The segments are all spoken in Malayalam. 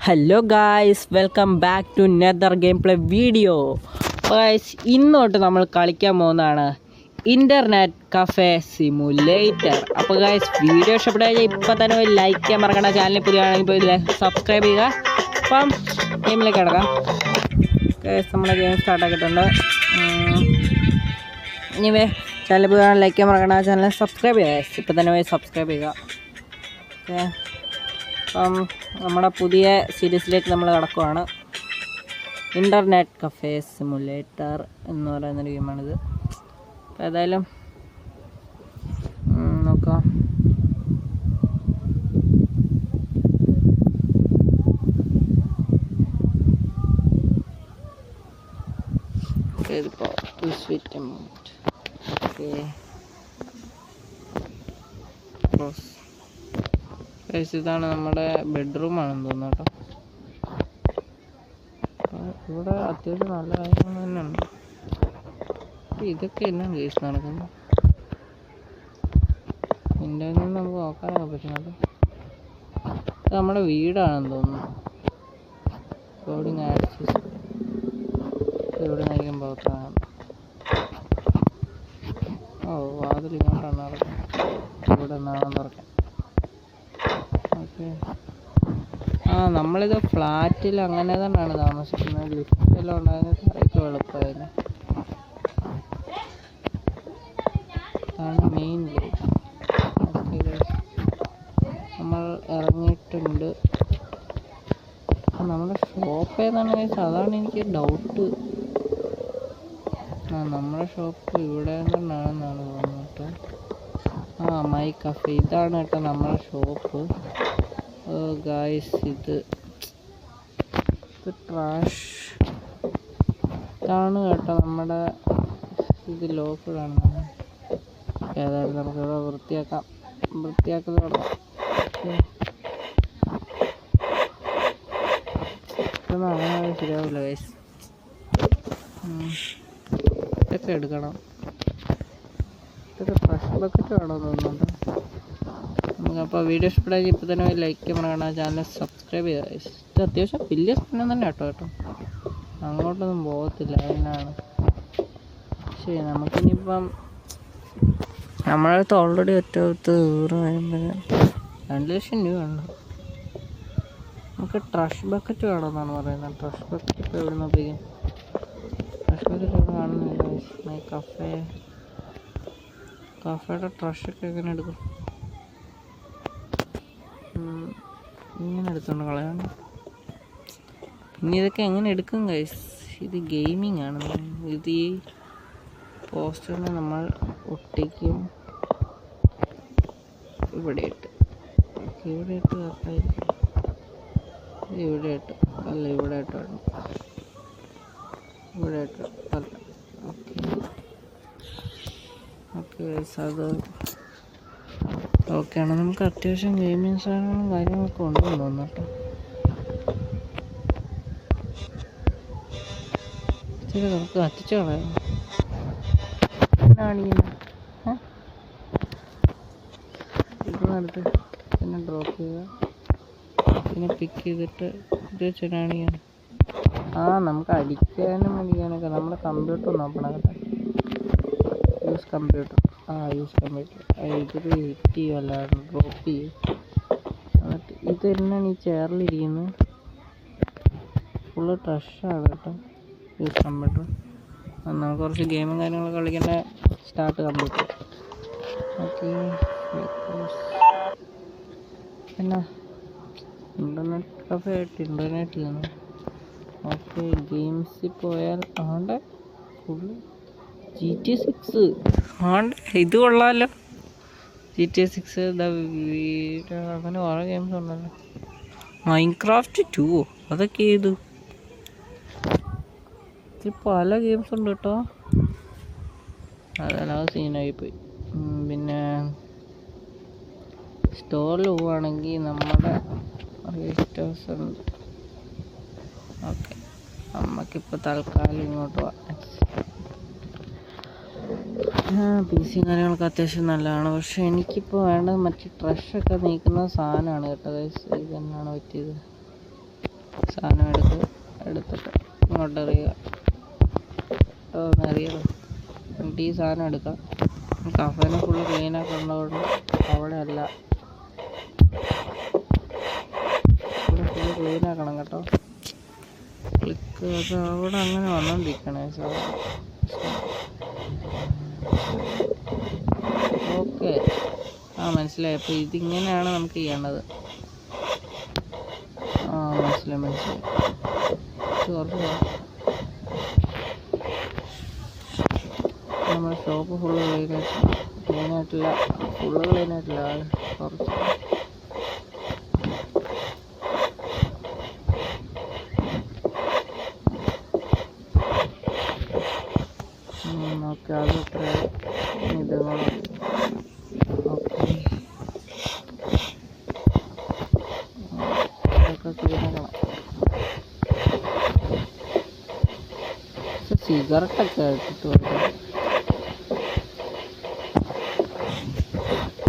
Hello guys, welcome back to Nether game play video. Guys, ഇന്നോട്ട് നമ്മൾ കളിക്കാൻ പോകുന്നതാണ് ഇൻ്റർനെറ്റ് കഫേ സിമുലേറ്റർ. അപ്പോൾ ഗായ്സ്, വീഡിയോ ഇഷ്ടപ്പെട്ടാൽ ഇപ്പോൾ തന്നെ ഒരു ലൈക്ക് ചെയ്യാൻ മറക്കണ്ട. ചാനലിൽ പുതിയതാണെങ്കിൽ പോയി സബ്സ്ക്രൈബ് ചെയ്യുക. അപ്പം ഗെയിമിലേക്ക് കിടക്കാം. ഗായ്സ്, നമ്മുടെ ഗെയിം സ്റ്റാർട്ടാക്കിയിട്ടുണ്ട്. ഇനി ചാനൽ പുതിയതാണ് ലൈക്ക് ചെയ്യാൻ മറക്കണ്ട. ചാനൽ സബ്സ്ക്രൈബ് ചെയ്യുക. ഇപ്പോൾ തന്നെ പോയി സബ്സ്ക്രൈബ് ചെയ്യുക. ഓക്കെ, അപ്പം നമ്മുടെ പുതിയ സീരീസിലേക്ക് നമ്മൾ കടക്കുവാണ്. ഇൻ്റർനെറ്റ് കഫേ സിമുലേറ്റർ എന്ന് പറയുന്നൊരു ഗെയിമാണിത്. അപ്പോൾ ഏതായാലും നോക്കാം. ഇതിപ്പോൾ ഓക്കെ, ഇതാണ് നമ്മുടെ ബെഡ്റൂമാണെന്ന് തോന്നുന്നു കേട്ടോ. ഇവിടെ അത്യാവശ്യം നല്ല കാര്യങ്ങൾ തന്നെയുണ്ട്. ഇതൊക്കെ എന്നാ കേസ് നടക്കുന്നു. ഇതിൻ്റെ നിന്ന് നമുക്ക് നോക്കാനൊക്കെ പറ്റുന്നത് ഇത് നമ്മുടെ വീടാണെന്ന് തോന്നുന്നു. കോഡിങ് ആക്സസ് ഇവിടെ നിന്നായിരിക്കും പുറത്താണ്. ഓ, വാതിൽ ഇങ്ങോട്ടാണ് നടക്കുന്നത്. ഇവിടെ നിന്നാണ് തുറക്കാൻ. ഓക്കെ, നമ്മളിത് ഫ്ലാറ്റിൽ അങ്ങനെ തന്നെയാണ് താമസിക്കുന്നത്. ലിഫ്റ്റെല്ലാം ഉണ്ടാകുന്ന തറയ്ക്ക് എളുപ്പമായിരുന്നു. അതാണ് മെയിൻ ഗേറ്റ്. ഓക്കെ, നമ്മൾ ഇറങ്ങിയിട്ടുണ്ട്. നമ്മുടെ ഷോപ്പ് ഏതാണ്? അതാണ് എനിക്ക് ഡൗട്ട്. നമ്മുടെ ഷോപ്പ് ഇവിടെ തന്നെയാണെന്നാണ് തോന്നുന്നത് കേട്ടോ. മൈ കഫേ ഇതാണ് കേട്ടോ നമ്മുടെ ഷോപ്പ്. ഗായ്സ്, ഇത് ട്രാഷ് ഇതാണ് കേട്ടോ നമ്മുടെ ഇത്. ലോക്കഡാണ്. ഏതായാലും നമുക്കിവിടെ വൃത്തിയാക്കൽ തുടങ്ങാം. ഇതൊന്നും അങ്ങനെ ശരിയാവില്ല ഗൈസ്. ഇതൊക്കെ എടുക്കണം. ഇതൊക്കെ ഫ്രഷ് ബക്കറ്റ് വേണമെന്ന് തോന്നുന്നുണ്ട്. നമുക്കപ്പോൾ വീഡിയോ ഇഷ്ടപ്പെടാൻ ഇപ്പോൾ തന്നെ ലൈക്ക് ചെയ്യണം. ചാനൽ സബ്സ്ക്രൈബ് ചെയ്യുക. ഇത് അത്യാവശ്യം വലിയ സ്ഥലം തന്നെ കേട്ടോ. അങ്ങോട്ടൊന്നും പോകത്തില്ല, അതിനാണ്. ശരി, നമുക്കിനിയിപ്പം നമ്മളടുത്ത് ഓൾറെഡി ഒറ്റ വരുമ്പോൾ 2 ലക്ഷം രൂപയുണ്ട്. നമുക്ക് ട്രഷ് ബക്കറ്റ് വേണമെന്നാണ് പറയുന്നത്. ട്രഷ് ബക്കറ്റ് ഇപ്പോൾ എവിടെ നിന്ന് ഉപയോഗിക്കും? ട്രഷ് ബക്കറ്റ് എവിടെ കാണുന്നില്ല. കഫേയുടെ ട്രഷൊക്കെ എങ്ങനെ എടുക്കും? ഇങ്ങനെ എടുത്തോണ്ട് കളയാണ്. പിന്നെ ഇതൊക്കെ എങ്ങനെ എടുക്കും ഗൈസ്? ഇത് ഗെയിമിംഗ് ആണ്. ഇത് ഈ പോസ്റ്ററിനെ നമ്മൾ ഒട്ടിക്കും. ഇവിടെ ഇട്ട് കറക്റ്റായിരിക്കും. ഇവിടെ ഇട്ട് അല്ല. ഓക്കെ ഗൈസ്, അത് ഓക്കെയാണ്. നമുക്ക് അത്യാവശ്യം ഗെയിമിങ് സാധനങ്ങളും കാര്യങ്ങളൊക്കെ ഉണ്ടെന്ന് തോന്നുന്നു കേട്ടോ. ശരി, നമുക്ക് കത്തിച്ച് കളയാം. ഇതെടുത്ത് പിന്നെ ഡ്രോപ്പ് ചെയ്യുക. പിന്നെ പിക്ക് ചെയ്തിട്ട് ഇത് വെച്ചിട്ടാണ് നമുക്ക് അടിക്കാനും മേടിക്കാനൊക്കെ നമ്മുടെ കമ്പ്യൂട്ടർ നോക്കണം കേട്ടോ. Use computer. ഇതൊരു ഹിറ്റ് ചെയ്യുമല്ല, ഡ്രോപ്പ് ചെയ്യും. എന്നിട്ട് ഇത് തന്നെയാണ് ഈ ചെയറിലിരിക്കുന്നത്. ഫുള്ള് ട്രഷാണ് കേട്ടോ യൂസ് കമ്പ്യൂട്ടർ. നമുക്ക് കുറച്ച് ഗെയിമും കാര്യങ്ങളൊക്കെ കളിക്കേണ്ട. Start computer. ഓക്കെ, പിന്നെ ഇൻ്റർനെറ്റ് കഫേ ആയിട്ട് ഇൻ്റർനെറ്റിലാണ്. ഓക്കെ, ഗെയിംസിൽ പോയാൽ ആണ്ട് ഫുള്ള് GTA 6 ഇത് കൊള്ളാമല്ലോ. GTA 6 അങ്ങനെ കുറേ ഗെയിംസ് ഉണ്ടല്ലോ. മൈൻക്രാഫ്റ്റ് 2 അതൊക്കെ ചെയ്തു. പല ഗെയിംസ് ഉണ്ട് കേട്ടോ. അതെല്ലാം സീനായിപ്പോയി. പിന്നെ സ്റ്റോറിൽ പോവുകയാണെങ്കിൽ നമ്മുടെ രജിസ്റ്റേഴ്സ് ഉണ്ട്. ഓക്കെ, നമുക്കിപ്പോൾ തൽക്കാലം ഇങ്ങോട്ട് പോവാം. PC കാര്യങ്ങളൊക്കെ അത്യാവശ്യം നല്ലതാണ്. പക്ഷെ എനിക്കിപ്പോൾ വേണ്ടത് മറ്റേ ട്രഷൊക്കെ നീക്കുന്ന സാധനമാണ് കേട്ടോ ഗൈസ്. ഇത് തന്നെയാണ് പറ്റിയത്. സാധനം എടുത്തിട്ട് ഇങ്ങോട്ട് എറിയുക. എറിയണം. എന്നിട്ട് ഈ സാധനം എടുക്കാം. കഫേനെ ഫുള്ള് ക്ലീനാക്കേണ്ടതുകൊണ്ട് അവിടെ അല്ല, ഫുള്ള് ക്ലീനാക്കണം കേട്ടോ. ക്ലിക്ക് അത് അവിടെ അങ്ങനെ വന്നോണ്ടിരിക്കണേ സാധനം. ഓക്കെ, മനസ്സിലായി. അപ്പോൾ ഇതിങ്ങനെയാണ് നമുക്ക് ചെയ്യേണ്ടത്. മനസ്സിലായി. നമ്മുടെ ഷോപ്പ് ഫുള്ള് ക്ലീനായിട്ടില്ല. കുറച്ച് ഓക്കെ, അത് അത്ര ഇത് വേണം. ഓക്കെ, ഇതൊക്കെ ക്ലീനാക്കണം. സിഗരറ്റൊക്കെ ഇട്ടിട്ട് കൊടുക്കും.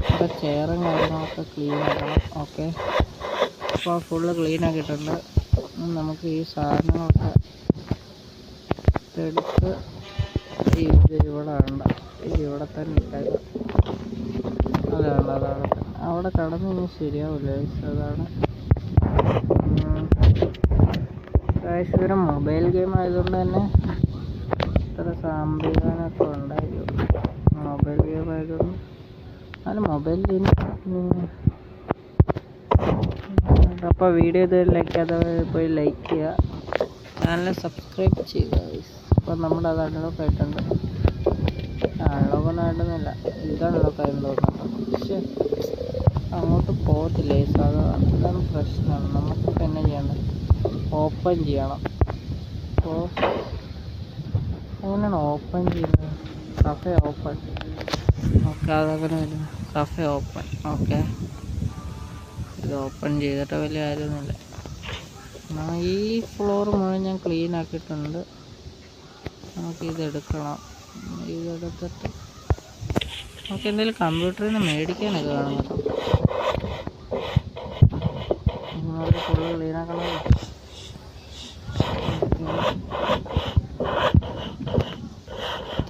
ഇവിടെ ചെയറും കാര്യങ്ങളൊക്കെ ക്ലീൻ ആക്കണം. ഓക്കെ, അപ്പോൾ ഫുള്ള് ക്ലീൻ ആക്കിയിട്ടുണ്ട്. നമുക്ക് ഈ സാധനങ്ങളൊക്കെ എടുത്ത് ഇവിടെ വേണ്ട, ഇവിടെ തന്നെ ഇട്ടേക്കാം. അതാണ് അവിടെ കടന്നു കഴിഞ്ഞാൽ ശരിയാവില്ല. അതാണ് ഒരു മൊബൈൽ ഗെയിം ആയതുകൊണ്ട് തന്നെ ഇത്ര സംവിധാനമൊക്കെ ഉണ്ടായിരിക്കും. മൊബൈൽ ഗെയിം ആയതുകൊണ്ട് അത് മൊബൈലിൽ. അപ്പോൾ വീഡിയോ ഇതുവരെ ലൈക്ക് ചെയ്യാതെ പോയി ലൈക്ക് ചെയ്യുക, ചാനൽ സബ്സ്ക്രൈബ് ചെയ്യുക. അപ്പോൾ നമ്മുടെ അത് അൺലോക്ക് ആയിട്ടുണ്ട്. അൺലോക്കൊന്നും ആയിട്ടൊന്നുമില്ല, ഇത് അൺലോക്ക് ആയെന്ന് തോന്നുന്നുണ്ട്. പക്ഷേ അങ്ങോട്ട് പോകത്തില്ല. അതാണ് പ്രശ്നമാണ്. നമുക്കിപ്പോൾ എന്നാ ചെയ്യണം? ഓപ്പൺ ചെയ്യണം. അപ്പോൾ എങ്ങനെയാണ് ഓപ്പൺ ചെയ്യുന്നത്? Cafe open. ഓക്കെ, അതങ്ങനെ വരും. Cafe open. ഓക്കെ, ഇത് ഓപ്പൺ ചെയ്തിട്ട് വലിയ കാര്യമൊന്നുമില്ല. ഈ ഫ്ലോർ മുഴുവൻ ഞാൻ ക്ലീൻ ആക്കിയിട്ടുണ്ട്. നമുക്ക് ഇതെടുക്കണം. ഇതെടുത്തിട്ട് നമുക്ക് എന്തെങ്കിലും കമ്പ്യൂട്ടറിൽ നിന്ന് മേടിക്കാനൊക്കെ കാണും കേട്ടോ. Full clean ആക്കണമല്ലോ.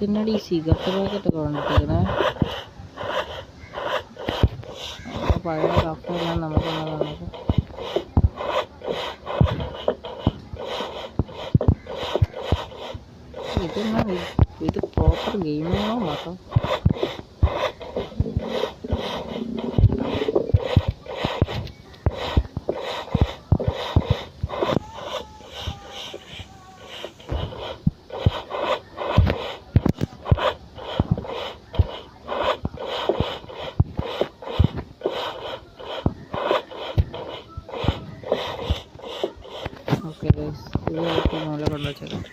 ഇതിനടി ഈ സിഗരറ്റ് പാക്കറ്റൊക്കെ കൊണ്ടിട്ടിരിക്കണേ. പഴയ കഫെല്ലാം നമുക്കുള്ളതാണ്. ഇത് പ്രോപ്പർ ഗെയിമിങ്ങോ മാത്രം. ഓക്കെ, ഇത് മൂല കൊണ്ടുവച്ചേക്കാം.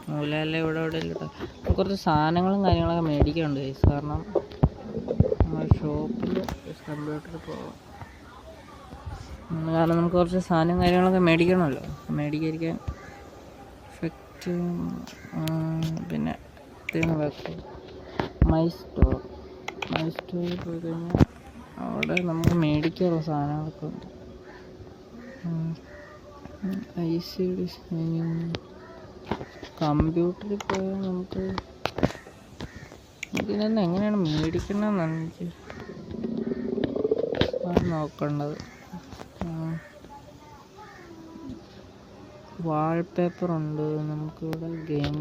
മൂലയല്ല ഇവിടെ ഇല്ല. കുറച്ച് സാധനങ്ങളും കാര്യങ്ങളൊക്കെ മേടിക്കാനുണ്ട് ഗൈസ്. കാരണം നമ്മൾ ഷോപ്പിൽ കമ്പ്യൂട്ടറിൽ പോകാം. കാരണം നമുക്ക് കുറച്ച് സാധനം കാര്യങ്ങളൊക്കെ മേടിക്കണമല്ലോ. മേടിക്കാതിരിക്കാൻ എഫക്റ്റ്. പിന്നെ ഇതിന് വെക്കും മൈ സ്റ്റോറിൽ പോയി കഴിഞ്ഞാൽ അവിടെ നമുക്ക് മേടിക്കാനുള്ള സാധനങ്ങളൊക്കെ ഉണ്ട്. IC designing. കമ്പ്യൂട്ടറിൽ പോയാൽ നമുക്ക് ഇതിനൊന്നും എങ്ങനെയാണ് മേടിക്കണമെന്നാണ് എനിക്ക് നോക്കേണ്ടത്. വാൾപേപ്പറുണ്ട് നമുക്കിവിടെ. ഗെയിം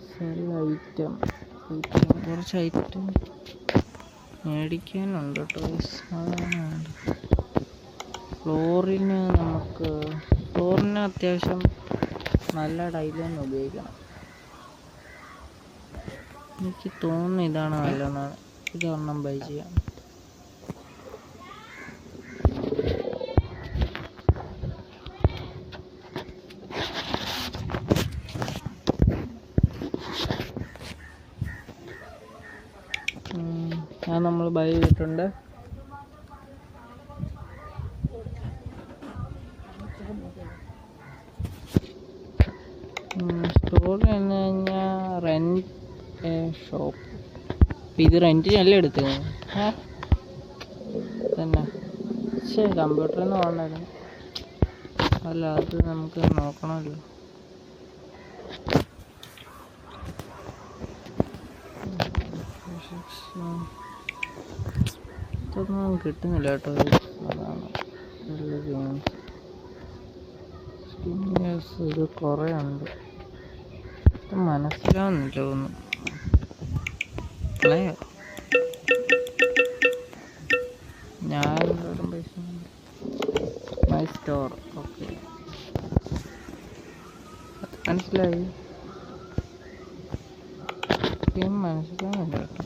സെൽ ഐറ്റം കുറച്ച് ഐറ്റം മേടിക്കാനുണ്ട് കേട്ടോ. അതാണ് വേണ്ടത്. ഫ്ലോറിന് അത്യാവശ്യം നല്ല ടൈലൊന്നും ഉപയോഗിക്കണം. എനിക്ക് തോന്നുന്നു ഇതാണ് നല്ലതെന്നാണ്. ഇതൊരെണ്ണം ബൈ ചെയ്യാം. അത് നമ്മൾ ബൈ ചെയ്തിട്ടുണ്ട്. സ്റ്റോർ എന്ന് കഴിഞ്ഞാൽ റെൻറ്റ് ഷോപ്പ്. ഇത് റെൻറ്റിനല്ല എടുത്തത് തന്നെ. പക്ഷേ കമ്പ്യൂട്ടറിൽ നിന്ന് വേണമായിരുന്നു. അല്ല അത് നമുക്ക് നോക്കണമല്ലോ. ഇതൊന്നും കിട്ടുന്നില്ല കേട്ടോ. അതാണ് ഗെയിംസ് ഇത് കുറേ ഉണ്ട്. ഇത് മനസ്സിലാവുന്നില്ല ഒന്നും. ഞാൻ മൈ സ്റ്റോർ. ഓക്കെ, മനസ്സിലായി. ഗെയിം മനസ്സിലാവുന്നില്ല കേട്ടോ.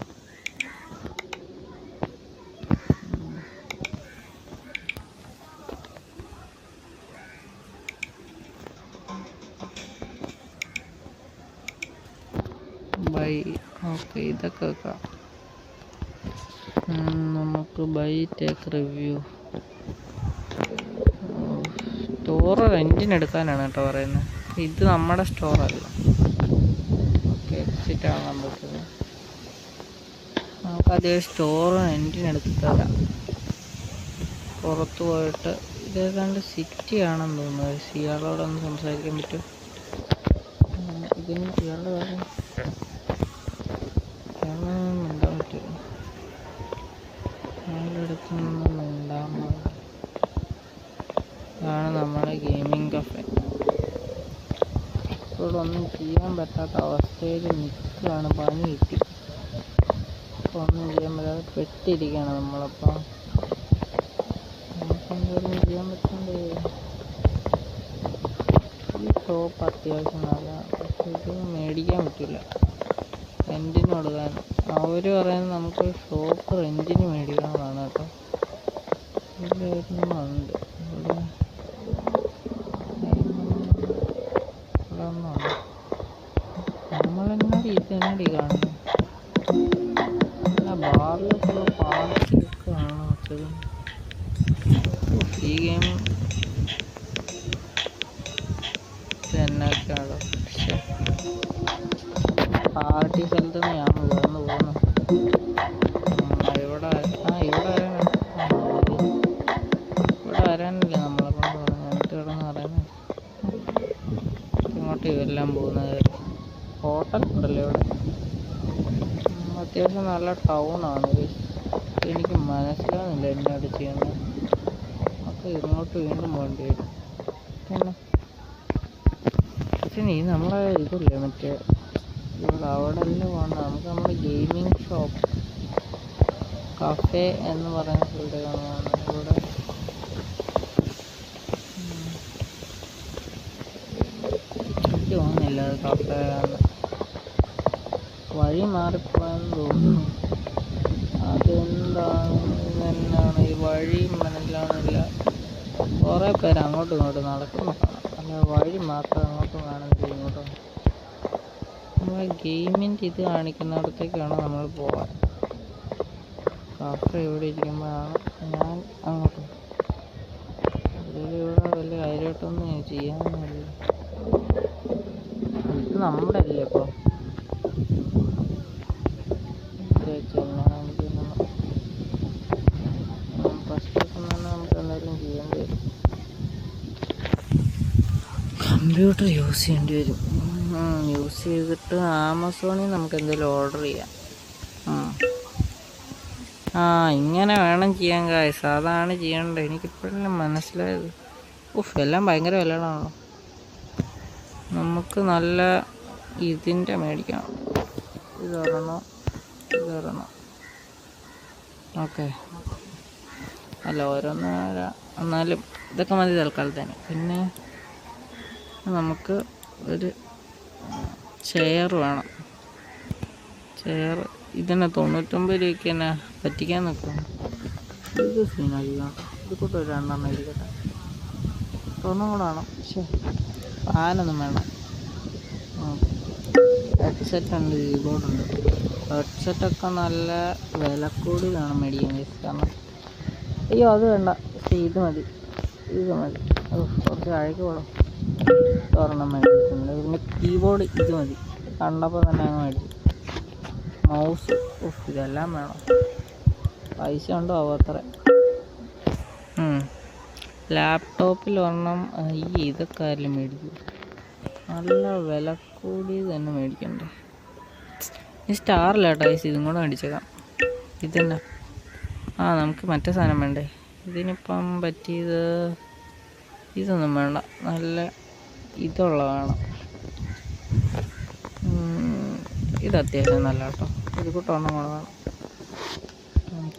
ബൈ. ഓക്കെ, ഇതൊക്കെ വെക്കാം. നമുക്ക് ബൈ ടേക്ക് റിവ്യൂ. സ്റ്റോർ റെൻറ്റിന് എടുക്കാനാണ് കേട്ടോ പറയുന്നത്. ഇത് നമ്മുടെ സ്റ്റോറല്ല. ഓക്കെ, എക്സിറ്റ് ആകാൻ പറ്റുന്നത്. നമുക്കത് സ്റ്റോർ റെൻറ്റിന് എടുത്ത് തരാം. പുറത്ത് പോയിട്ട് ഇതേതാണ്ട് സിറ്റി ആണെന്ന് തോന്നുന്നു. ഇയാളോടൊന്ന് സംസാരിക്കാൻ പറ്റും. ഇതിന് ഇയാളുടെ കാര്യം മിണ്ടാൻ പറ്റുമോ? അയാളുടെ അടുത്ത് നിന്ന് മിണ്ടാൻ പാടില്ല. ഇതാണ് നമ്മുടെ ഗെയിമിംഗ് കഫേ. ഇവിടെ ഒന്നും ചെയ്യാൻ പറ്റാത്ത അവസ്ഥയിൽ നിൽക്കുകയാണ്. പണി കിട്ടി, ഒന്നും ചെയ്യാൻ പറ്റാതെ പെട്ടിരിക്കുകയാണ് നമ്മളപ്പോൾ. നമുക്കെന്തെങ്കിലും ചെയ്യാൻ പറ്റണ്ടേ? ഈ ഷോപ്പ് അത്യാവശ്യം നല്ലതാണ്, പക്ഷെ ഇത് മേടിക്കാൻ പറ്റില്ല. റെൻറ്റിന് കൊടുക്കാൻ അവർ പറയുന്നത് നമുക്ക് ഷോപ്പ് റെൻറ്റിന് മേടിക്കണമെന്നാണ് കേട്ടോ. ഇതിലൊരെണ്ണമുണ്ട്. ഇവിടെ ഒന്നുണ്ട്. നമ്മളെന്നാടി ഇതെന്നാടി കാണുന്നത്? അല്ല, ബാറിൽ ഫുള്ള് പാർട്ടിയൊക്കെ ആണ് വെച്ചത്. ഈ ഗെയിം ഇതെന്നൊക്കെയാണോ? പാർട്ടി സ്ഥലത്ത് നിന്ന് ഞാൻ ഉയർന്നു പോകുന്നു. ഇവിടെ വരാനില്ല നമ്മളെ കൊണ്ട് പറഞ്ഞു. എന്നിട്ട് കിടന്ന് പറയുന്നത് ഇങ്ങോട്ട് ഇതെല്ലാം പോകുന്നത്. ഹോട്ടൽ ഉണ്ടല്ലോ ഇവിടെ. അത്യാവശ്യം നല്ല ടൗണാണ്. എനിക്ക് മനസ്സിലാവുന്നില്ല എന്നോട് ചെയ്യുന്നത്. നമുക്ക് ഇങ്ങോട്ട് വീണ്ടും പോകേണ്ടി വരും. പക്ഷെ നീ നമ്മളെ ഇതില്ലേ മറ്റേ ഇവിടെ അവിടെ എല്ലാം പോകണ്ട. നമുക്ക് നമ്മുടെ ഗെയിമിംഗ് ഷോപ്പ് കഫേ എന്ന് പറയുന്ന സ്ഥലത്തേക്കാണ് പോകുന്നത്. ഇവിടെ എനിക്ക് തോന്നുന്നില്ല അത് കഫേ ആണ്. വഴി മാറിപ്പോയെന്ന് തോന്നുന്നു. അതെന്താണ് തന്നെയാണ് ഈ വഴി മനസ്സിലാവുന്നില്ല. കുറേ പേര് അങ്ങോട്ടും ഇങ്ങോട്ടും നടക്കുന്നു കാണാം. അല്ല, വഴി മാത്രം അങ്ങോട്ടും കാണുന്നില്ല ഇങ്ങോട്ടും. നമ്മളെ ഗെയിമിൻ്റെ ഇത് കാണിക്കുന്നിടത്തേക്കാണ് നമ്മൾ പോകാൻ. കഫേ ഇവിടെ ഇരിക്കുമ്പോഴാണ് ഞാൻ അങ്ങോട്ട്. ഇവിടെ വലിയ കാര്യമായിട്ടൊന്നും ചെയ്യാനൊന്നുമില്ല. ഇത് നമ്മുടെ അല്ലേ ഇപ്പോൾ ഫസ്റ്റ് ദിവസം തന്നെ നമുക്ക് എന്തെങ്കിലും ചെയ്യേണ്ടി വരും. കമ്പ്യൂട്ടർ യൂസ് ചെയ്യേണ്ടി വരും. യൂസ് ചെയ്തിട്ട് ആമസോണിൽ നമുക്ക് എന്തെങ്കിലും ഓർഡർ ചെയ്യാം. ഇങ്ങനെ വേണം ചെയ്യാൻ ഗായ്സ്. അതാണ് ചെയ്യേണ്ടത്. എനിക്കിപ്പോഴല്ലേ മനസ്സിലായത്. എല്ലാം ഭയങ്കര വിലകളാണല്ലോ. നമുക്ക് നല്ല ഇതിൻ്റെ മേടിക്കണം. ഇതൊരെണ്ണം. ഓക്കെ, അല്ല ഓരോന്ന് എന്നാലും ഇതൊക്കെ മതി തൽക്കാലത്തേന്. പിന്നെ നമുക്ക് ഒരു ചെയർ വേണം. ചെയർ ഇതിനെ 99 രൂപയ്ക്ക് തന്നെ പറ്റിക്കാൻ നിൽക്കണം. ഇത് സീനല്ല. ഇത് കൂടെ ഒരു 2 എണ്ണം ഇരിക്കട്ടെ. ഒന്നും കൂടെ വേണം. ഫാനൊന്നും വേണം. ഹെഡ്സെറ്റ് ഉണ്ട്, കീബോർഡുണ്ട്. ഹെഡ്സെറ്റൊക്കെ നല്ല വില കൂടി വേണം മേടിക്കാൻ. കാരണം അയ്യോ അത് വേണ്ട. ഇത് മതി. കുറച്ച് അഴക്ക് വേണം. ഒരെണ്ണം മേടിച്ചിട്ടുണ്ട്. പിന്നെ കീബോർഡ് ഇത് മതി. കണ്ടപ്പോൾ തന്നെ അങ്ങ് മേടിച്ചു. മൗസ് ഇതെല്ലാം വേണം. പൈസ ഉണ്ടോ ആവോ അത്ര. ലാപ്ടോപ്പിൽ ഒരെണ്ണം ഇതൊക്കെ ആരെങ്കിലും മേടിക്കും. നല്ല വില കൂടി തന്നെ മേടിക്കണ്ടേ. ഈ സ്റ്റാറില്ല കേട്ടോ ഗൈസ്, ഇതും കൂടെ മേടിച്ചേക്കാം. ഇതന്നെ നമുക്ക് മറ്റേ സാധനം വേണ്ടേ. ഇതിനിപ്പം പറ്റിയത് ഇതൊന്നും വേണ്ട, നല്ല ഇതുള്ള വേണം. ഇത് അത്യാവശ്യം നല്ല കേട്ടോ, ഇത് കൂട്ടൊന്നും കൂടെ വേണം.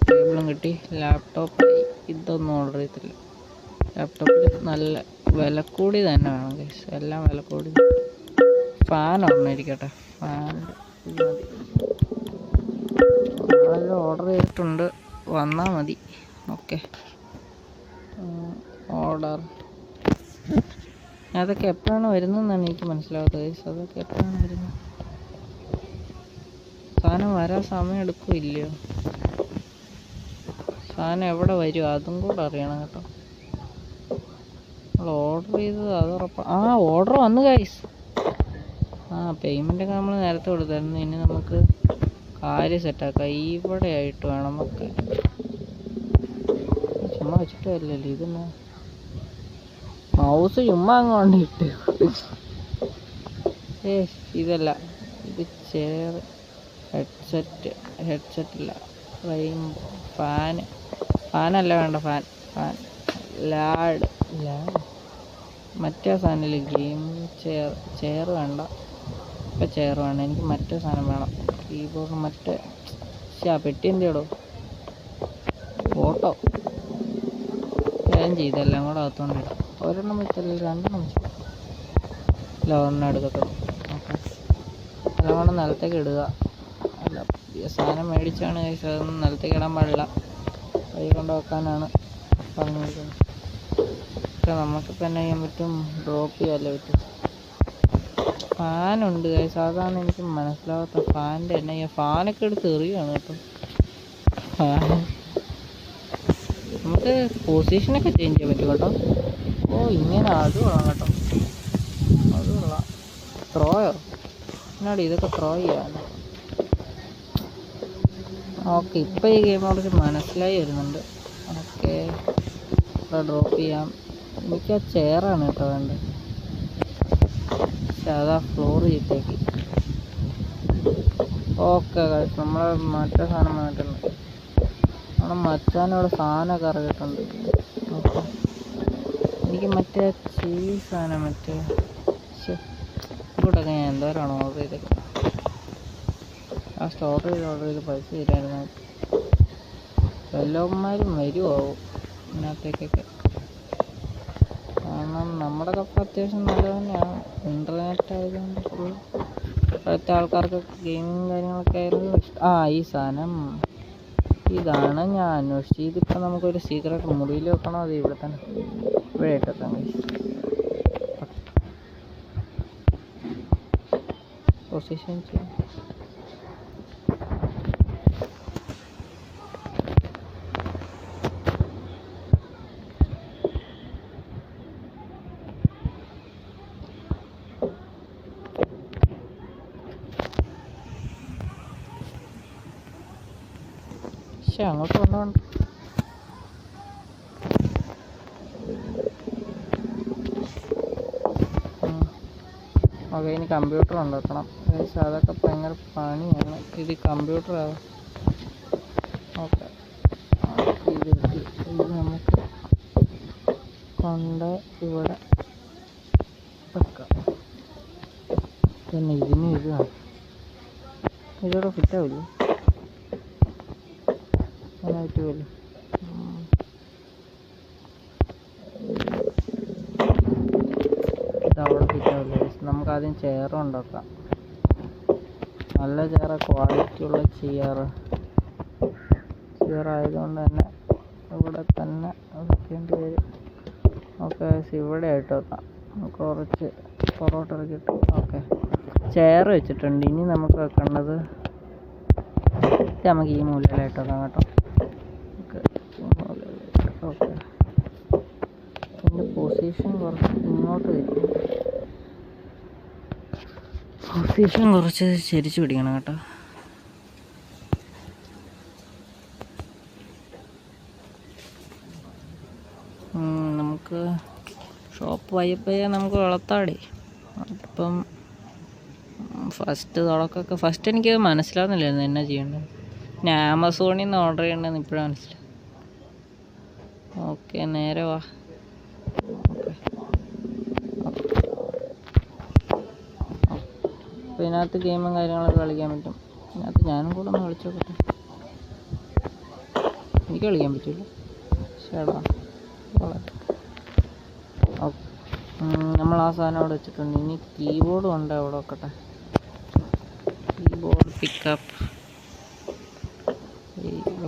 ടേബിളും കിട്ടി, ലാപ്ടോപ്പായി. ഇതൊന്നും ഓർഡർ ചെയ്തില്ല. ലാപ്ടോപ്പിൽ നല്ല വില കൂടി തന്നെ വേണം ഗൈസ്, എല്ലാം വില കൂടി. ഫാൻ ഒരെണ്ണം ഇരിക്കട്ടെ, ഫാൻ മതി. അതെല്ലാം ഓർഡർ ചെയ്തിട്ടുണ്ട്, വന്നാൽ മതി. Okay, order. അതൊക്കെ എപ്പോഴാണ് വരുന്നതെന്നാണ് എനിക്ക് മനസ്സിലാവാത്തത് ഗൈസ്. അതൊക്കെ എപ്പോഴാണ് വരുന്നത്? സാധനം വരാൻ സമയം എടുക്കില്ലയോ? സാധനം എവിടെ വരും അതും കൂടെ അറിയണം കേട്ടോ. നമ്മൾ ഓർഡർ ചെയ്തത് അത് ഉറപ്പാണ്. ഓർഡർ വന്നു ഗൈസ്. പേയ്മെൻറ്റൊക്കെ നമ്മൾ നേരത്തെ കൊടുത്തായിരുന്നു. ഇനി നമുക്ക് കാര്യം സെറ്റാക്കാം. ഇവിടെ ആയിട്ട് വേണം നമുക്ക്. ചുമ്മാ വെച്ചിട്ട് വരില്ലല്ലോ ഇതെന്നാ. മൗസ് ചുമ്മാ അങ്ങോട്ട് ഇട്ട്. ഇതല്ല, ഇത് ചെയർ, ഹെഡ്സെറ്റില്ല, ഫാനല്ല വേണ്ട, ഫാൻ ലാഡ് മറ്റേ സാധനമില്ല. ഗെയിം ചെയർ വേണ്ട, ഇപ്പം ചെയർ വേണ്ട. എനിക്ക് മറ്റേ സാധനം വേണം, കീബോർഡ്. മറ്റേ പെട്ടി എന്തിയടോ? ഫോട്ടോ ചെയ്തെല്ലാം കൂടെ അകത്തോണ്ട് ഇടാം. ഒരെണ്ണം വെച്ചല്ല, രണ്ടെണ്ണം വെച്ചു. അല്ല, ഒരെണ്ണം എടുക്കത്തുള്ളൂ. ഓക്കെ, എല്ലാം കൂടെ നിലത്തേക്ക് ഇടുക. അല്ല, സാധനം മേടിച്ചാണ് കഴിച്ചത്, അതൊന്നും നിലത്തേക്ക് ഇടാൻ പാടില്ല, കൈ കൊണ്ട് വെക്കാനാണ് പറഞ്ഞിരിക്കുന്നത്. പക്ഷെ നമുക്കിപ്പോൾ എന്നാ ചെയ്യാൻ പറ്റും? ഡ്രോപ്പ് ചെയ്യാല്ലേ പറ്റും. ഫാനുണ്ട് കഴിച്ച്, അതാണ് എനിക്ക് മനസ്സിലാവാത്ത. ഫാനിൻ്റെ എന്നാ ചെയ്യാം? ഫാനൊക്കെ എടുത്ത് എറിയുകയാണ് കേട്ടോ. നമുക്ക് പൊസിഷനൊക്കെ ചേഞ്ച് ചെയ്യാൻ പറ്റും കേട്ടോ. ഇങ്ങനെ അത് കൊള്ളാം കേട്ടോ, അത് കൊള്ളാം. ത്രോയോ എന്നാടി ഇതൊക്കെ ത്രോ ചെയ്യാൻ. ഓക്കെ, ഇപ്പം ഈ ഗെയിം കുറച്ച് മനസ്സിലായി വരുന്നുണ്ട്. ഓക്കെ, ഡ്രോപ്പ് ചെയ്യാം. എനിക്ക് ചെയറാണ് കേട്ടോ വേണ്ടത്. പക്ഷെ അതാ ഫ്ലോർ ചെയ്തേക്ക്. ഓക്കെ കഴിച്ച്, നമ്മളെ മറ്റേ സാധനം വന്നിട്ടുണ്ട്. നമ്മുടെ മച്ചാനോട് സാധനമൊക്കെ ഇറങ്ങിയിട്ടുണ്ട്. ഓക്കെ, എനിക്ക് മറ്റേ ചീസ് സാധനം, മറ്റേ ഇങ്ങോട്ടൊക്കെ ഞാൻ എന്തോരാണ് ഓർഡർ ചെയ്തേക്കുന്നത്. ഓർഡർ ചെയ്ത് പൈസ തരായിരുന്നു. എല്ലാവന്മാരും വരുമോ ഇതിനകത്തേക്കൊക്കെ? കാരണം നമ്മുടെ കപ്പ അത്യാവശ്യം നല്ല തന്നെയാണ്. ഇൻ്റർനെറ്റ് ആയതുകൊണ്ട് ഫുൾ ഇപ്പോഴത്തെ ആൾക്കാർക്ക് ഗെയിമിങ് കാര്യങ്ങളൊക്കെ ആയിരുന്നു ഇഷ്ടം. ഈ സാധനം ഇതാണ് ഞാൻ അന്വേഷിച്ചത്. ഇതിപ്പോൾ നമുക്കൊരു സീക്രട്ട് മുറിയിൽ വെക്കണോ? അത് ഇവിടെ തന്നെ, ഇവിടെ ഇട്ടെത്താൻ പൊസിഷൻ ചെയ്യാം. പക്ഷെ അങ്ങോട്ട് കൊണ്ടുപോകണ്ട. ഓക്കെ, ഇനി കമ്പ്യൂട്ടർ ഉണ്ടാക്കണം. അതൊക്കെ ഭയങ്കര പണിയാണ്. ഇത് കമ്പ്യൂട്ടറാണ്. ഓക്കെ, ഇത് നമുക്ക് കൊണ്ട് ഇവിടെ വെക്കാം. പിന്നെ ഇതിന് ഇതാണ്, ഇതിവിടെ ഫിറ്റാവില്ലേ? അതിനായിട്ട് വരും. ഇതവിടെ ഫിറ്റാവില്ലേ? നമുക്കാദ്യം ചെയർ ഉണ്ടാക്കാം. നല്ല ചെയർ, ക്വാളിറ്റിയുള്ള ചെയർ ആയതുകൊണ്ട് തന്നെ ഇവിടെ തന്നെ വെക്കേണ്ടി വരും. ഓക്കെ, ഇവിടെ ആയിട്ട് വെക്കാം. കുറച്ച് പൊറോട്ട ഇറക്കിയിട്ട്. ഓക്കെ, ചെയർ വെച്ചിട്ടുണ്ട്. ഇനി നമുക്ക് വെക്കേണ്ടത് നമുക്ക് ഈ മൂലയിലായിട്ട് വെക്കാം കേട്ടോ. ഓക്കെ, ഇതിൻ്റെ പൊസിഷൻ കുറച്ച് ഇങ്ങോട്ട് വരും. പൊസിഷൻ കുറച്ച് ചരിച്ച് പിടിക്കണം കേട്ടോ. നമുക്ക് ഷോപ്പ് പയ്യെ നമുക്ക് വളർത്താടേ. അപ്പം ഫസ്റ്റ് എനിക്ക് മനസ്സിലാവുന്നില്ലായിരുന്നു എന്നാ ചെയ്യേണ്ടത്. ഞാൻ ആമസോണിൽ നിന്ന് ഓർഡർ ചെയ്യണമെന്ന് ഇപ്പോഴാണ് മനസ്സിലായി. ഓക്കെ, നേരെ വാ. അപ്പോൾ ഇതിനകത്ത് ഗെയിമും കാര്യങ്ങളൊക്കെ കളിക്കാൻ പറ്റും. ഇതിനകത്ത് ഞാനും കൂടെ ഒന്ന് കളിച്ചു നോക്കട്ടെ. എനിക്ക് കളിക്കാൻ പറ്റില്ല. ശേടാ, ഓക്കെ. നമ്മൾ ആ സാധനം അവിടെ വെച്ചിട്ടുണ്ട്. ഇനി കീബോർഡ് ഉണ്ട്, അവിടെ വെക്കട്ടെ. Keyboard pickup.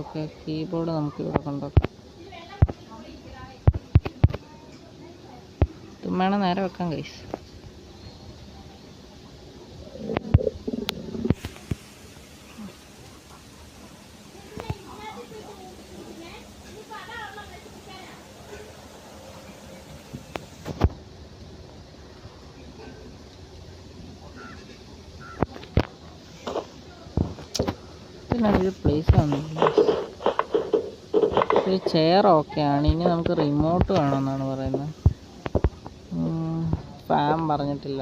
ഓക്കെ, കീബോർഡ് നമുക്ക് ഇവിടെ കൊണ്ടുവെക്കാം. ഇതും വേണം നേരെ വെക്കാം ഗൈസ്. ഒരു പ്ലേസ് ആണ്. ഒരു ചെയർ ഓക്കെയാണ്. ഇനി നമുക്ക് റിമോട്ട് വേണമെന്നാണ് പറയുന്നത്. ഫാൻ പറഞ്ഞിട്ടില്ല.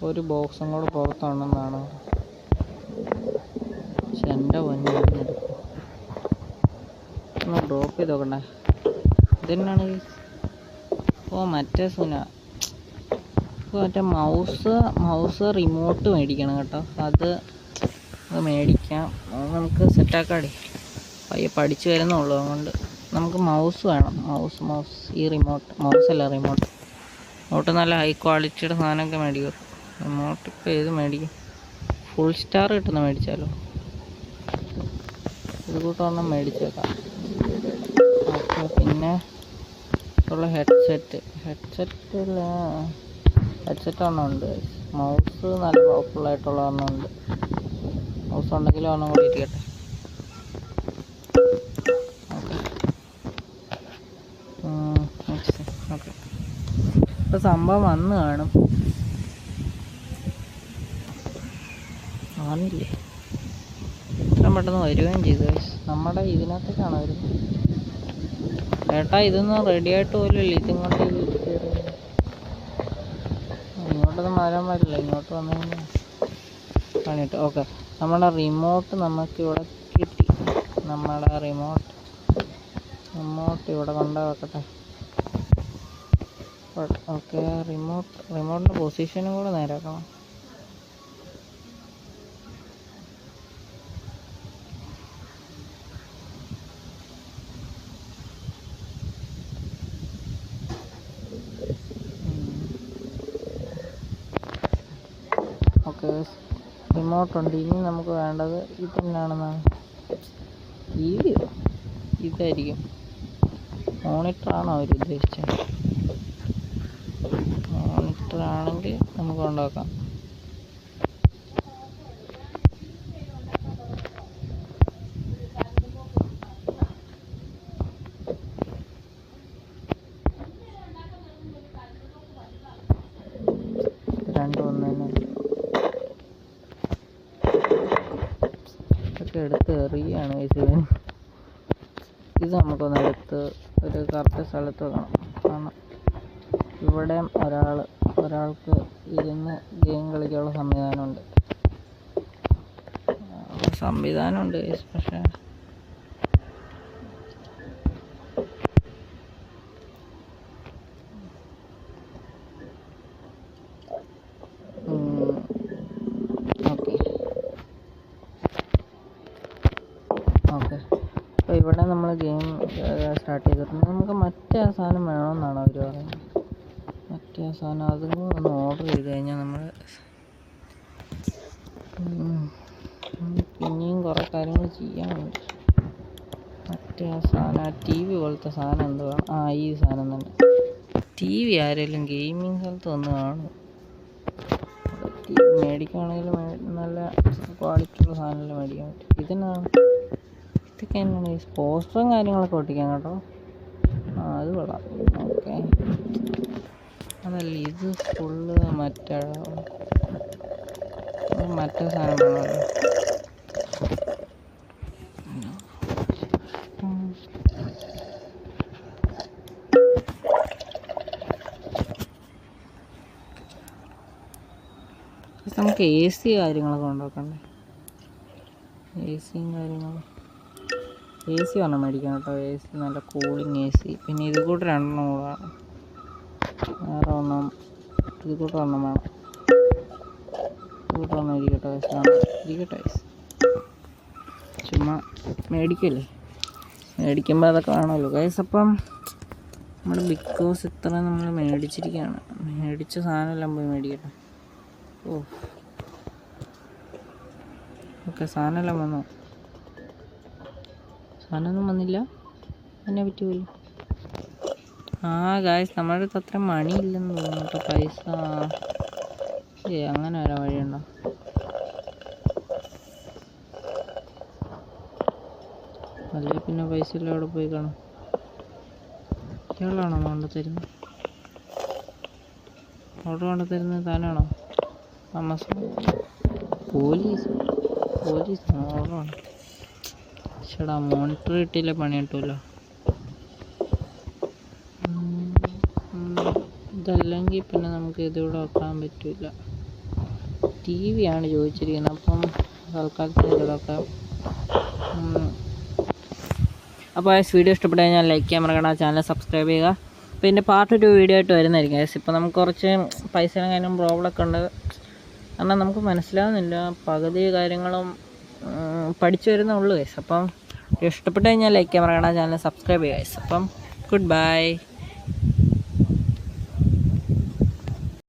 ഒരു ബോക്സും കൂടെ പുറത്തുണ്ടെന്നാണ്. പക്ഷെ എൻ്റെ പൊന്നെ ഒന്ന് ഡ്രോപ്പ് ചെയ്ത് നോക്കണ്ടേ. ഇതെന്നാണ്? ഓ മറ്റേ സുന. മറ്റേ മൗസ് റിമോട്ട് മേടിക്കണം കേട്ടോ. അത് മേടിക്കാം. നമുക്ക് സെറ്റാക്കാടി. പയ്യെ പഠിച്ചു വരുന്നുള്ളൂ. അതുകൊണ്ട് നമുക്ക് മൗസ് വേണം. മൗസ് ഈ റിമോട്ട് നല്ല ഹൈ ക്വാളിറ്റിയുടെ സാധനമൊക്കെ മേടിക്കും. റിമോട്ട് ഇപ്പോൾ ഏത് മേടിക്കും? ഫുൾ സ്റ്റാർ കിട്ടുന്ന മേടിച്ചാലോ? ഇത് കൂട്ടൊരെണ്ണം മേടിച്ചേക്കാം. ഓക്കെ, പിന്നെ ഉള്ള ഹെഡ്സെറ്റ് ഒരെണ്ണം ഉണ്ട്. മൗസ് നല്ല പവർഫുള്ളായിട്ടുള്ള ഒരെണ്ണം ഉണ്ട്. മൗസ് ഉണ്ടെങ്കിലും ഒരെണ്ണം കൂടി ഇരിക്കട്ടെ. ഓക്കെ, ഇപ്പോൾ സംഭവം വന്ന് കാണും. ആണില്ലേ? ഇത്രയും പെട്ടെന്ന് വരികയും ചെയ്തു. നമ്മുടെ ഇതിനകത്തേക്കാണ് വരുന്നത്. ഏട്ടാ, ഇതൊന്നും റെഡി ആയിട്ട് പോലുമില്ല. ഇതിങ്ങോട്ട് ഇങ്ങോട്ടൊന്നും മാറാൻ പാടില്ല. ഇങ്ങോട്ട് വന്നു കഴിഞ്ഞാൽ പണിയിട്ട്. ഓക്കെ, നമ്മുടെ റിമോട്ട് നമുക്കിവിടെ കിട്ടി. നമ്മുടെ റിമോട്ട് ഇവിടെ കൊണ്ടു വെക്കട്ടെ. ഓക്കെ, റിമോട്ടിൻ്റെ പൊസിഷനും കൂടെ നേരാക്കണം. ഓക്കെ, റിമോട്ടുണ്ട്. ഇനി നമുക്ക് വേണ്ടത് ഇതെന്നാണെന്നാണ്. ടിവിയോ? ഇതായിരിക്കും. മോണിറ്ററാണോ അവർ ഉദ്ദേശിച്ചത്? മോണിറ്ററാണെങ്കിൽ നമുക്ക് കൊണ്ടുവെക്കാം. രണ്ടും ഒന്ന് തന്നെ. ഇതൊക്കെ എടുത്ത് എറിയാണ്. ഇത് നമുക്കൊന്ന് എടുത്ത് ഒരു കറക്റ്റ് സ്ഥലത്ത് വെക്കണം. കാരണം ഇവിടെയും ഒരാൾക്ക് ഇരുന്ന് ഗെയിം കളിക്കാനുള്ള സംവിധാനമുണ്ട്. പക്ഷേ ഓക്കെ, അപ്പോൾ ഇവിടെ നമ്മൾ ഗെയിം സ്റ്റാർട്ട് ചെയ്തിട്ടുണ്ട്. നമുക്ക് മറ്റേ സാധനം വേണമെന്നാണ് അവർ പറയുന്നത്. മറ്റേ സാധനം അതും ഒന്ന് ഓർഡർ ചെയ്ത് കഴിഞ്ഞാൽ നമ്മൾ പിന്നെയും കുറേ കാര്യങ്ങൾ ചെയ്യാനുണ്ട്. മറ്റേ സാധനം TV പോലത്തെ സാധനം എന്ത് വേണം? ഈ സാധനം തന്നെ. TV ആരെങ്കിലും ഗെയിമിങ് സ്ഥലത്ത് വന്ന് കാണും. TV മേടിക്കുകയാണെങ്കിൽ നല്ല ക്വാളിറ്റിയുള്ള സാധനമല്ലേ മേടിക്കാൻ പറ്റും. ഇതൊക്കെ എന്നാണ്? പോസ്റ്ററും കാര്യങ്ങളൊക്കെ ഒട്ടിക്കാം കേട്ടോ. അത് കൊള്ളാം. ഓക്കെ, അതല്ല, ഇത് ഫുള്ള് മറ്റേ സാധനം വേണമല്ലോ. നമുക്ക് എ സി കാര്യങ്ങളൊക്കെ ഉണ്ടാക്കണ്ടേ? എ സിയും കാര്യങ്ങളും. എ സി ഒരെണ്ണം മേടിക്കണം കേട്ടോ. എ സി നല്ല കൂളിങ് എ സി. പിന്നെ ഇത് കൂടെ 2 കൂടെ വേറെ ഒന്നും. ഇത് കൂടെ ഒരെണ്ണം വേണം. ഇത് കൂടെ ഒന്നും ഇരിക്കട്ടെ ഇരിക്കട്ടെ. ചുമ്മാ മേടിക്കല്ലേ, മേടിക്കുമ്പോൾ അതൊക്കെ വേണമല്ലോ ഗൈസ്. അപ്പം നമ്മൾ ബിഗ് ബോസ് ഇത്ര നമ്മൾ മേടിച്ചിരിക്കുകയാണ്. മേടിച്ച സാധനമെല്ലാം പോയി മേടിക്കട്ടെ. ഓക്കെ, സാധനമെല്ലാം വന്നോ? സാധനമൊന്നും വന്നില്ല. എന്നെ പറ്റി പോലും. ഗായ്സ്, നമ്മുടെ അടുത്ത് അത്ര മണി ഇല്ലെന്ന് തോന്നുന്നു കേട്ടോ. പൈസ അങ്ങനെ വരാൻ വഴിയുണ്ടോ? അല്ലേ പിന്നെ പൈസ എല്ലാം അവിടെ പോയി കാണും. ഇയാളാണോ കൊണ്ട് തരുന്നത്? ഓർഡർ കൊണ്ട് തരുന്നത് താനാണോ? പോലീസാണോ ഓർഡറാണ്? ചേടാ, മോണിറ്റർ കിട്ടിയില്ല, പണി കിട്ടുമല്ലോ. ഇതല്ലെങ്കിൽ പിന്നെ നമുക്ക് ഇതിവിടെ വെക്കാൻ പറ്റില്ല. TV ആണ് ചോദിച്ചിരിക്കുന്നത്. അപ്പം തൽക്കാലത്തിന് ഇതിവിടെ വെക്കാം. അപ്പോൾ വീഡിയോ ഇഷ്ടപ്പെട്ട് കഴിഞ്ഞാൽ ലൈക്ക് ചെയ്യാൻ മറക്കണ്ട. ചാനൽ സബ്സ്ക്രൈബ് ചെയ്യുക. പിന്നെ പാർട്ട് 2 വീഡിയോ ആയിട്ട് വരുന്നതായിരിക്കും ഗൈസ്. ഇപ്പോൾ നമുക്ക് കുറച്ച് പൈസയുടെ കാര്യം പ്രോബ്ലമൊക്കെ ഉണ്ട്. കാരണം നമുക്ക് മനസ്സിലാവുന്നില്ല, പകുതി കാര്യങ്ങളും പഠിച്ചു വരുന്നേ ഉള്ളൂ ഗൈസ്. അപ്പം ഇഷ്ടപ്പെട്ട് കഴിഞ്ഞാൽ ലൈക്ക് ചെയ്യാൻ മറക്കണ്ട. ചാനൽ സബ്സ്ക്രൈബ് ചെയ്യുക ഗൈസ്. അപ്പം ഗുഡ് ബൈ.